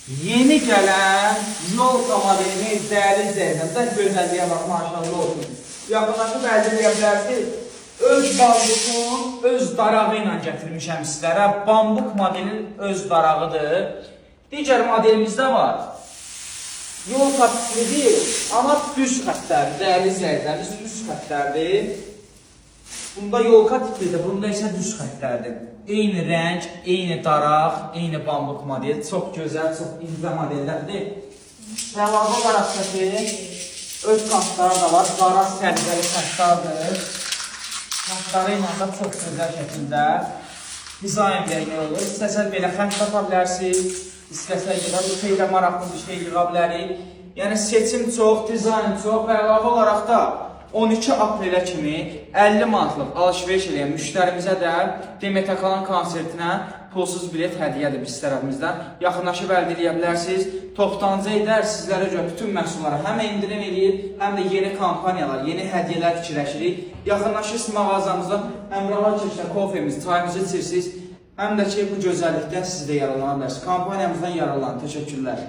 Yeni gələn Yolka modelini dəyərli izləyicilərimizdən gözəlliyə bax, maşallah olsun. Yaxınlaşıb əldə edə bilərsiniz. Öz bambuqun öz darağı ilə gətirmişəm sizlərə. Bambuq modelin öz darağıdır. Digər modelimizdə var. Yolka tiplidir, amma düz xəttlərdir. Dəyərli izləyicilərimiz düz xəttlərdir. Bunda yolka tiplidir, bunda isə düz xəttlərdir. Eyni rəng, eyni daraq, eyni bambuq model. Çox gözəl, çox incə modellərdir. Əlavə olaraq ki, öz kantları da var. Qara səliqəli kantlardır. Kantları ilə də çox gözəl şəkildə dizayn vermək olur. İstəsəz belə xətt tapa bilərsiniz. İstəsəz belə bu şeylə maraqlı bir şey yığa bilərik. Yəni seçim çox, dizayn çox və əlavə olaraq da 12 aprelə kimi 50 manatlıq alış-veriş eləyən müştərimizə də Demet Akalın konsertinə pulsuz bilet hədiyyədir biz tərəfimizdən. Yaxınlaşıb əldə edə bilərsiniz. Toptancı edər sizlərə görə bütün məhsullara həm indirim eləyir, həm də yeni kampaniyalar, yeni hədiyyələr fikirləşirik. Yaxınlaşırsınız mağazamızda əmralar çəksə kofemiz, çayımızı içirsiniz. Həm də ki bu gözəllikdən siz də yararlana bilərsiniz. Kampaniyamızdan yararlanın. Təşəkkürlər.